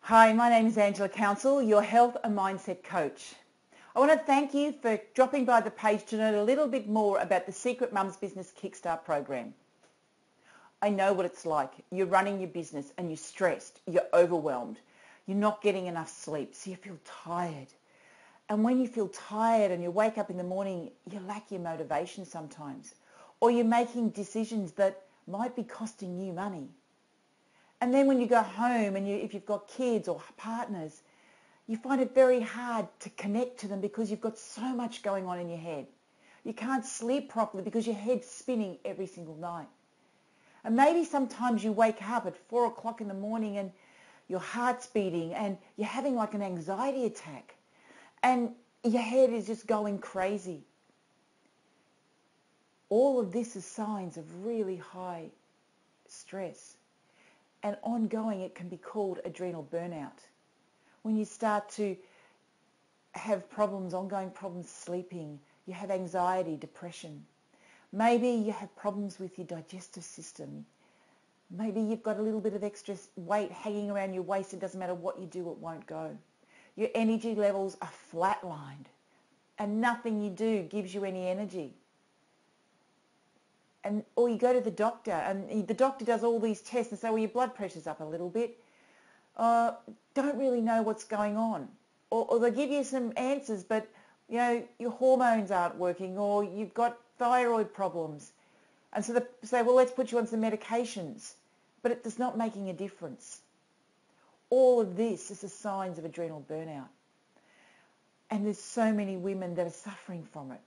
Hi, my name is Counsel, your health and mindset coach. I want to thank you for dropping by the page to learn a little bit more about the Secret Mums Business Kickstart program. I know what it's like. You're running your business and you're stressed, you're overwhelmed, you're not getting enough sleep, so you feel tired. And when you feel tired and you wake up in the morning, you lack your motivation sometimes, or you're making decisions that might be costing you money. And then when you go home and if you've got kids or partners, you find it very hard to connect to them because you've got so much going on in your head. You can't sleep properly because your head's spinning every single night. And maybe sometimes you wake up at 4 o'clock in the morning and your heart's beating and you're having like an anxiety attack and your head is just going crazy. All of this is signs of really high stress. And ongoing, it can be called adrenal burnout. When you start to have problems, ongoing problems sleeping, you have anxiety, depression. Maybe you have problems with your digestive system. Maybe you've got a little bit of extra weight hanging around your waist. It doesn't matter what you do, it won't go. Your energy levels are flatlined and nothing you do gives you any energy. Or you go to the doctor and the doctor does all these tests and say, well, your blood pressure's up a little bit. Don't really know what's going on. Or they give you some answers, but your hormones aren't working or you've got thyroid problems. And so they say, well, let's put you on some medications. But it's not making a difference. All of this is the signs of adrenal burnout. And there's so many women that are suffering from it.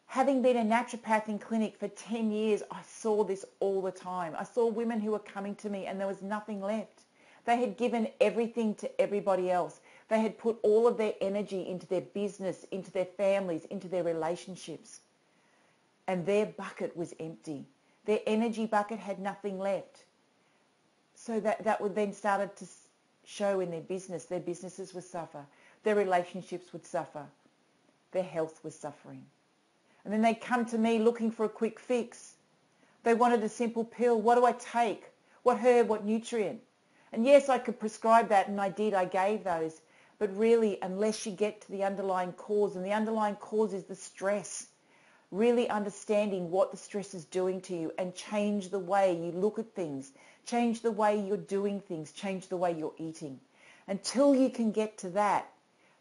Having been a naturopath in clinic for 10 years, I saw this all the time. I saw women who were coming to me and there was nothing left. They had given everything to everybody else. They had put all of their energy into their business, into their families, into their relationships. And their bucket was empty. Their energy bucket had nothing left. So that would then started to show in their business. Their businesses would suffer. Their relationships would suffer. Their health was suffering. And then they come to me looking for a quick fix. They wanted a simple pill. What do I take? What herb? What nutrient? And yes, I could prescribe that, and I did. I gave those. But really, unless you get to the underlying cause, and the underlying cause is the stress, really understanding what the stress is doing to you and change the way you look at things, change the way you're doing things, change the way you're eating. Until you can get to that,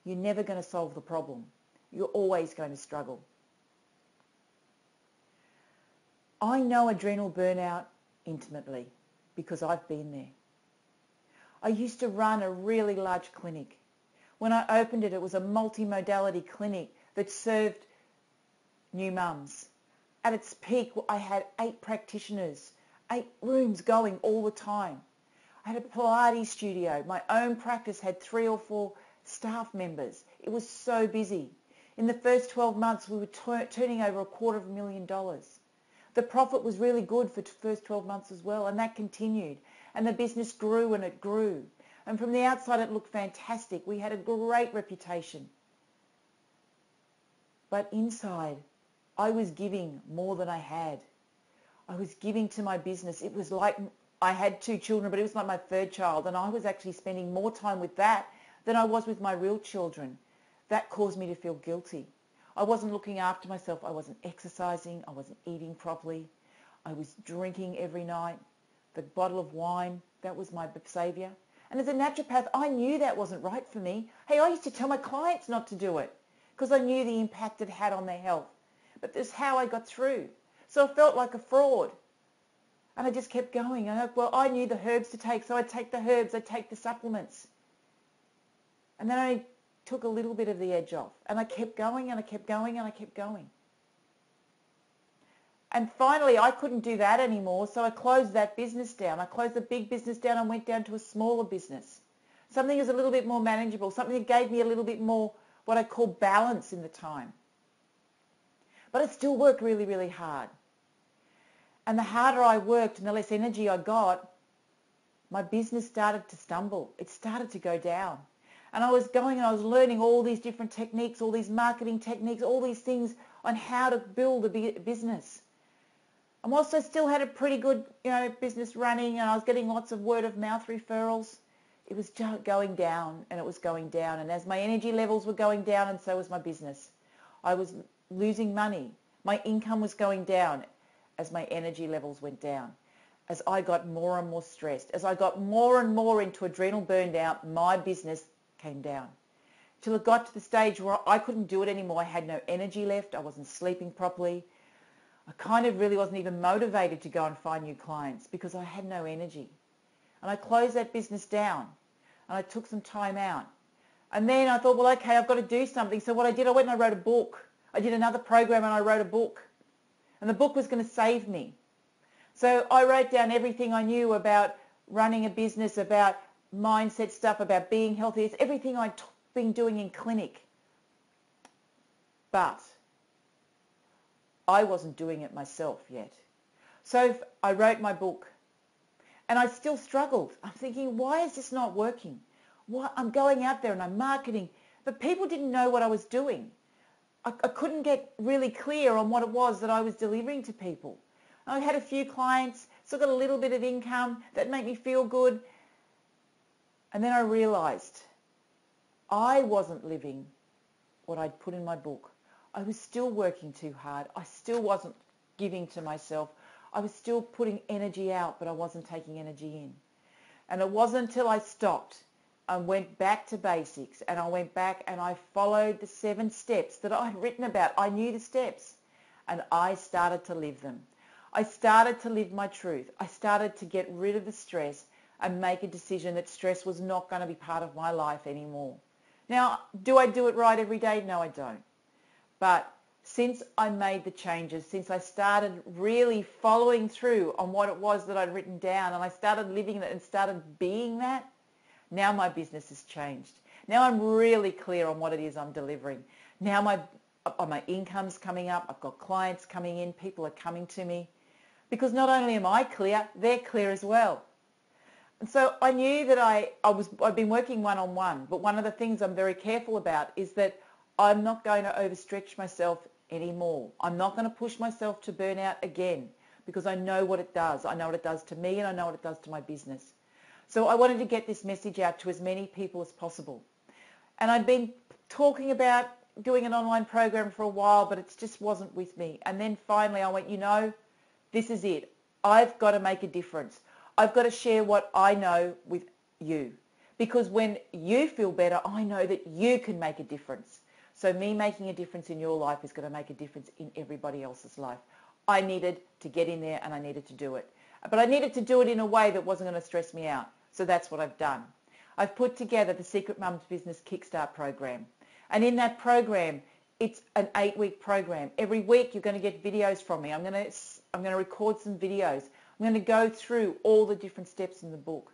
you're never going to solve the problem. You're always going to struggle. I know adrenal burnout intimately because I've been there. I used to run a really large clinic. When I opened it, it was a multi-modality clinic that served new mums. At its peak, I had 8 practitioners, 8 rooms going all the time. I had a Pilates studio. My own practice had 3 or 4 staff members. It was so busy. In the first 12 months, we were turning over $250,000. The profit was really good for the first 12 months as well, and that continued. And the business grew and it grew. And from the outside, it looked fantastic. We had a great reputation. But inside, I was giving more than I had. I was giving to my business. It was like I had 2 children, but it was like my 3rd child. And I was actually spending more time with that than I was with my real children. That caused me to feel guilty. I wasn't looking after myself. I wasn't exercising. I wasn't eating properly. I was drinking every night. The bottle of wine, that was my saviour. And as a naturopath, I knew that wasn't right for me. Hey, I used to tell my clients not to do it because I knew the impact it had on their health. But this is how I got through. So I felt like a fraud. And I just kept going. I knew the herbs to take, so I'd take the herbs, I'd take the supplements. And then I took a little bit of the edge off. And I kept going and I kept going and I kept going. And finally, I couldn't do that anymore, so I closed that business down. I closed the big business down and went down to a smaller business. Something that was a little bit more manageable, something that gave me a little bit more what I call balance in the time. But it still worked really, really hard. And the harder I worked and the less energy I got, my business started to stumble. It started to go down. And I was going and I was learning all these different techniques, all these marketing techniques, all these things on how to build a business. And whilst I still had a pretty good, business running and I was getting lots of word of mouth referrals, it was just going down and it was going down. And as my energy levels were going down, and so was my business, I was losing money. My income was going down as my energy levels went down. As I got more and more stressed, as I got more and more into adrenal burnout, my business came down. Till it got to the stage where I couldn't do it anymore. I had no energy left. I wasn't sleeping properly. I kind of really wasn't even motivated to go and find new clients because I had no energy. And I closed that business down and I took some time out. And then I thought, well, okay, I've got to do something. So what I did, I went and I wrote a book. I did another program and I wrote a book. And the book was going to save me. So I wrote down everything I knew about running a business, about mindset stuff, about being healthy. It's everything I'd been doing in clinic. But I wasn't doing it myself yet. So I wrote my book and I still struggled. I'm thinking, why is this not working? I'm going out there and I'm marketing, but people didn't know what I was doing. I couldn't get really clear on what it was that I was delivering to people. I had a few clients, still got a little bit of income that made me feel good. And then I realized I wasn't living what I'd put in my book. I was still working too hard. I still wasn't giving to myself. I was still putting energy out, but I wasn't taking energy in. And it wasn't until I stopped and went back to basics and I went back and I followed the 7 steps that I'd written about. I knew the steps and I started to live them. I started to live my truth. I started to get rid of the stress and make a decision that stress was not going to be part of my life anymore. Now, do I do it right every day? No, I don't. But since I made the changes, since I started really following through on what it was that I'd written down and I started living it and started being that, now my business has changed. Now I'm really clear on what it is I'm delivering. Now my income's coming up. I've got clients coming in. People are coming to me. Because not only am I clear, they're clear as well. And so I knew that I've been working one-on-one, but one of the things I'm very careful about is that I'm not going to overstretch myself anymore. I'm not going to push myself to burnout again because I know what it does. I know what it does to me and I know what it does to my business. So I wanted to get this message out to as many people as possible. And I'd been talking about doing an online program for a while, but it just wasn't with me. And then finally I went, this is it. I've got to make a difference. I've got to share what I know with you. Because when you feel better, I know that you can make a difference. So me making a difference in your life is going to make a difference in everybody else's life. I needed to get in there and I needed to do it. But I needed to do it in a way that wasn't going to stress me out. So that's what I've done. I've put together the Secret Mum's Business Kickstart program. And in that program, it's an 8-week program. Every week you're going to get videos from me. I'm going to record some videos. I'm going to go through all the different steps in the book.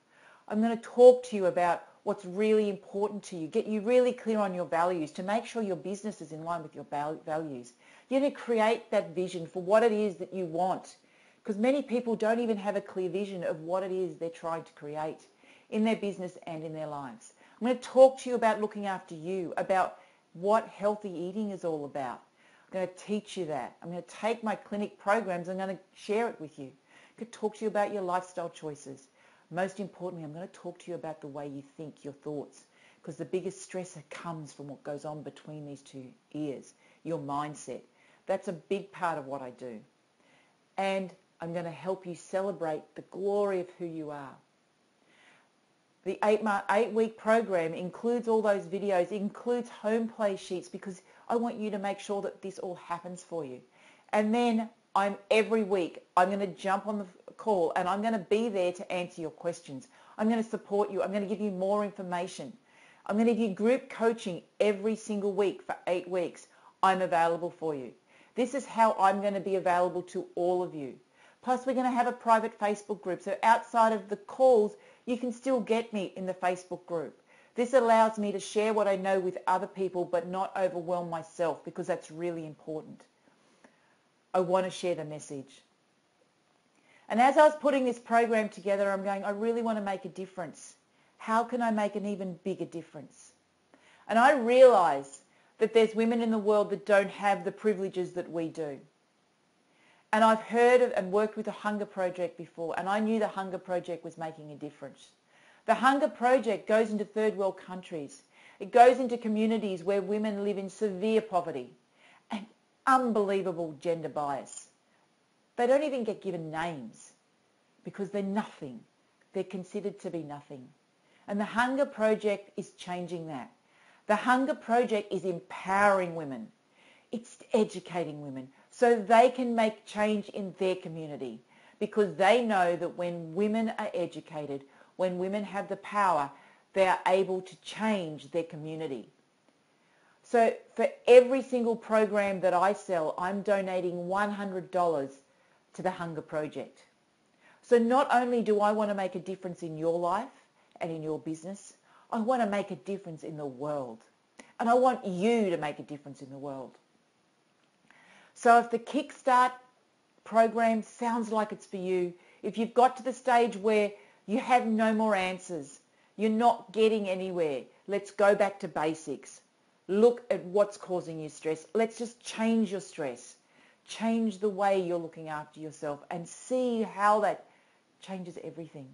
I'm going to talk to you about what's really important to you, get you really clear on your values to make sure your business is in line with your values. You're going to create that vision for what it is that you want, because many people don't even have a clear vision of what it is they're trying to create in their business and in their lives. I'm going to talk to you about looking after you, about what healthy eating is all about. I'm going to teach you that. I'm going to take my clinic programs and I'm going to share it with you. I'm going to talk to you about your lifestyle choices. Most importantly, I'm going to talk to you about the way you think, your thoughts, because the biggest stressor comes from what goes on between these 2 ears, your mindset. That's a big part of what I do. And I'm going to help you celebrate the glory of who you are. The 8-week program includes all those videos. It includes home play sheets because I want you to make sure that this all happens for you. And then every week I'm going to jump on the call and I'm going to be there to answer your questions. I'm going to support you. I'm going to give you more information. I'm going to give you group coaching every single week for 8 weeks. I'm available for you. This is how I'm going to be available to all of you. Plus, we're going to have a private Facebook group. So outside of the calls, you can still get me in the Facebook group. This allows me to share what I know with other people, but not overwhelm myself, because that's really important. I want to share the message. And as I was putting this program together, I'm going, I really want to make a difference. How can I make an even bigger difference? And I realize that there's women in the world that don't have the privileges that we do. And I've heard of and worked with the Hunger Project before, and I knew the Hunger Project was making a difference. The Hunger Project goes into third world countries. It goes into communities where women live in severe poverty and unbelievable gender bias. They don't even get given names because they're nothing. They're considered to be nothing. And the Hunger Project is changing that. The Hunger Project is empowering women. It's educating women so they can make change in their community, because they know that when women are educated, when women have the power, they are able to change their community. So for every single program that I sell, I'm donating $100 to the Hunger Project. So not only do I want to make a difference in your life and in your business, I want to make a difference in the world. And I want you to make a difference in the world. So if the Kickstart program sounds like it's for you, if you've got to the stage where you have no more answers, you're not getting anywhere, let's go back to basics. Look at what's causing you stress. Let's just change your stress. Change the way you're looking after yourself and see how that changes everything.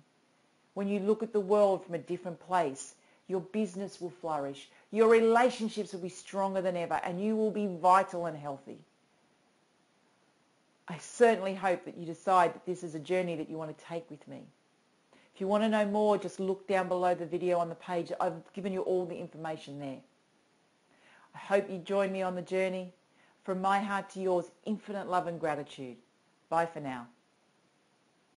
When you look at the world from a different place, your business will flourish. Your relationships will be stronger than ever, and you will be vital and healthy. I certainly hope that you decide that this is a journey that you want to take with me. If you want to know more, just look down below the video on the page. I've given you all the information there. I hope you join me on the journey. From my heart to yours, infinite love and gratitude. Bye for now.